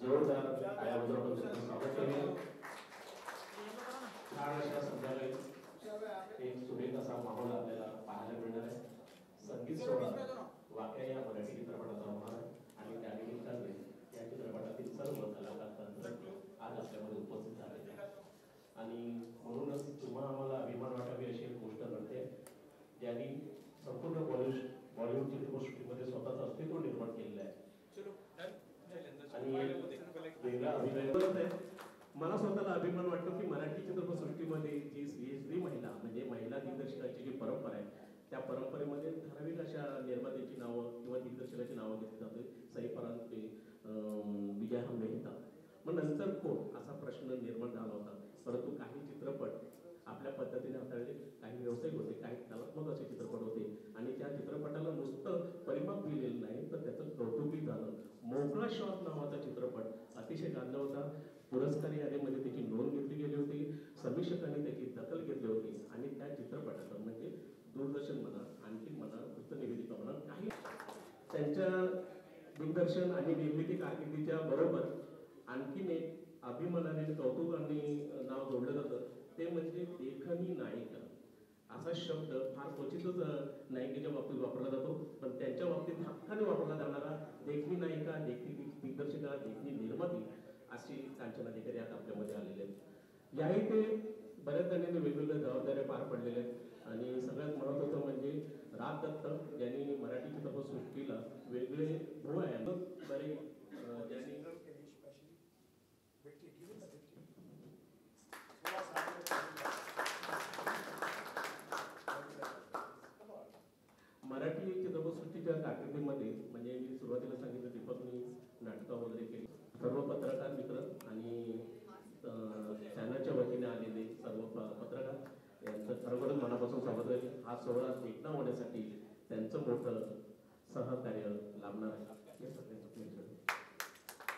जोरदार आयाबद्दल स्वागत करूया. छान अशा संध्याकाळी एक सुरेख असा माहोल आपल्याला पाहायला मिळणार आहे. संगीत सोहळा वाक्या या मराठी चित्रपटाचा होणार आहे आणि त्यानिमित्ताने या चित्रपटातील सर्व कलाकार आज आपल्यामध्ये उपस्थित झालेले आहेत आणि म्हणूनच तुम्हा आम्हाला अभिमान वाटावी अशी एक गोष्ट घडते ज्यांनी संपूर्ण बॉलिवूड चित्रपटसृष्टीमध्ये स्वतःचं अस्तित्व निर्माण केलेलं आहे आणि वेगळा अभिनय करत आहे. मला स्वतःला अभिमान वाटतो की मराठी चित्रपटसृष्टीमध्ये जी स्त्री महिला म्हणजे महिला दिग्दर्शकाची जी परंपरा आहे त्या परंपरेमध्ये ठराविक अशा निर्मात्याची नावं किंवा दिग्दर्शकाची नावं घेतली जाते. सई परांजपे, विजया मेहता. मग नंतर कोण असा प्रश्न निर्माण झाला होता. परंतु काही चित्रपट आपल्या पद्धतीने हाताळले, काही व्यावसायिक होते, काही कलात्मक असे चित्रपट होते आणि त्या चित्रपटाला नुसतं परिमाप दिलेलं नाही तर त्याचं कौतुकही झालं. मोकळा श्वास नावाचा चित्रपट अतिशय गाजला होता. पुरस्कार यादीमध्ये त्याची नोंद घेतली गेली होती. समीक्षकांनी त्याची दखल घेतली होती आणि त्या चित्रपटाचं म्हणजे दूरदर्शन म्हणा, आणखी म्हणा, वृत्तनिवेदिका म्हणा, काही त्यांच्या दिग्दर्शन आणि निर्मिती कारकिर्दीच्या बरोबर आणखीन एक अभिमानाने कौतुकाने नाव जोडलं जातं ते म्हणजे देखणी नायिका. असा शब्द फार क्वचितच नायिकेच्या बाबतीत वापरला जातो पण त्यांच्या बाबतीत हक्काने वापरला जाणारा देखणी नायिका, देखणी दिग्दर्शिका, देखणी निर्माती अशी कांचना अधिकारी आता आपल्यामध्ये आलेले आहेत. याही ते बऱ्याच जणांनी वेगवेगळ्या जबाबदाऱ्या पार पडलेल्या आहेत आणि सगळ्यात महत्त्वाचं म्हणजे राज दत्त ज्यांनी मराठी चित्रपटसृष्टीला वेगळे भोव आहे बरे ज्यांनी मराठी चित्रपटसृष्टीच्या कारकिर्दीमध्ये म्हणजे मी सुरुवातीला सांगितलं दीपकनी नाटकं वगैरे केली. सर्व पत्रकार मित्र आणि चॅनलच्या वतीने आलेले सर्व पत्रकार यांचं खरोखरच मनापासून स्वागत आहे. हा सोहळा देखणा होण्यासाठी त्यांचं मोठं सहकार्य लाभणार आहे.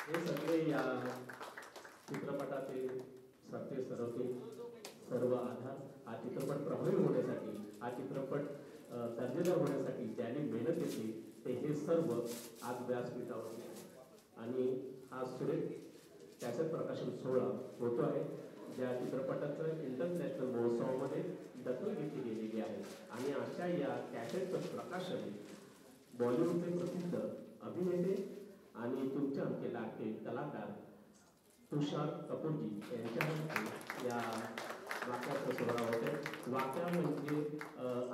हे सगळे या चित्रपटाचे सरते सरवते सर्व आधार. हा चित्रपट प्रभावी होण्यासाठी, हा चित्रपट दर्जेदार होण्यासाठी ज्यांनी मेहनत घेतली ते हे सर्व आज व्यासपीठावर आणि हा सुरेख कॅसेट प्रकाशन सोहळा होतो आहे. ज्या चित्रपटाचं इंटरनॅशनल महोत्सवामध्ये दखल घेतली गेलेली आहे आणि अशा या कॅसेटचं प्रकाशन बॉलिवूडचे प्रसिद्ध अभिनेते आणि तुमचे आमचे लाडके कलाकार तुषार कपूरजी यांच्या हस्ते या वाक्याचा सोहळा होते. वाक्या म्हणजे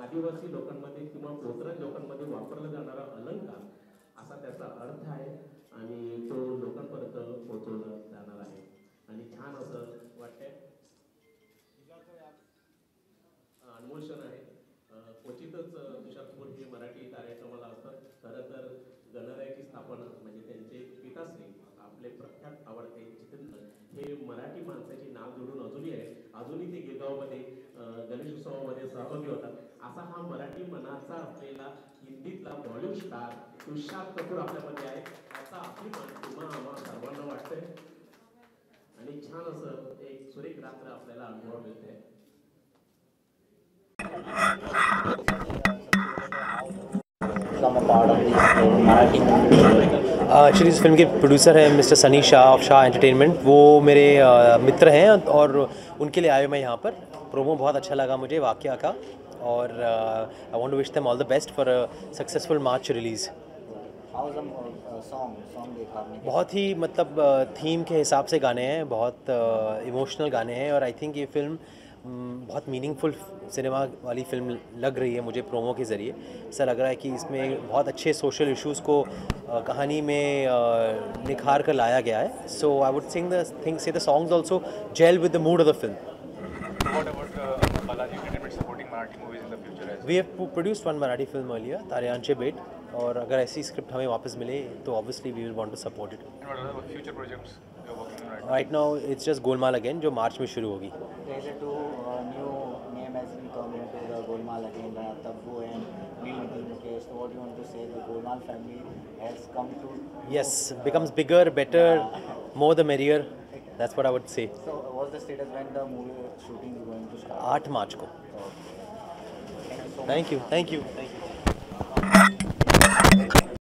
आदिवासी लोकांमध्ये किंवा पोतराज लोकांमध्ये वापरला जाणारा अलंकार असा त्याचा अर्थ आहे आणि तो लोकांपर्यंत पोहोचवला जाणार आहे आणि छान असं वाटतंय. अनमोल क्षण आहे. क्वचितच तुषार कपूर हे मराठी कार्यक्रमाला असतात. खरं तर गणरायाची स्थापना म्हणजे त्यांचे पिताश्री आपले प्रख्यात आवडते जितेंद्र हे मराठी माणसाची नाव जोडून अजूनही आहे. अजूनही ते गिरगावमध्ये गणेश उत्सवामध्ये सहभागी होतात. असा हा मराठी मनाचा असलेला हिंदीतला बॉलिवूड स्टार तुषार कपूर आपल्यामध्ये आहे. याचा अभिमान तुम्हा आम्हाला सर्वांना वाटतंय आणि छान असं एक सुरेख रात्र आपल्याला अनुभव मिळते. एक्चुअली इस फिल्म के प्रोड्यूसर हैं mister Sunny Shah of Shah entertainment. वो मेरे मित्र हैं और उनके लिए आए मैं यहाँ पर. प्रोमो बहुत अच्छा लगा मुझे वाकया का और I want to wish them all the best for a successful March release. बहुत ही मतलब थीम के हिसाब से गाने हैं, बहुत इमोशनल गाने हैं और आई थिंक ये फिल्म बहुत मीनिंगफुल सिनेमा वाली फिल्म लग रही है मुझे. प्रोमो के ज़रिए ऐसा लग रहा है कि इसमें बहुत अच्छे सोशल इश्यूज़ को कहानी में निखार कर लाया गया है. So I would say the songs also gel with the mood of the film. We have produced one Marathi film earlier, Taryanche Bet, और अगर ऐसी स्क्रिप्ट हमें वापस मिले तो obviously we will want to support it. Future projects right now it's just Golmaal again जो March में शुरू होगी. Golmaal again, Taboo and Neil Mukesh. So what do you want to say? The Golmaal family has come to. Yes, becomes bigger, better, more the merrier. That's what I would say. So what's the status when the movie shooting is going to start? 8 March को. Thank you so much. Thank you.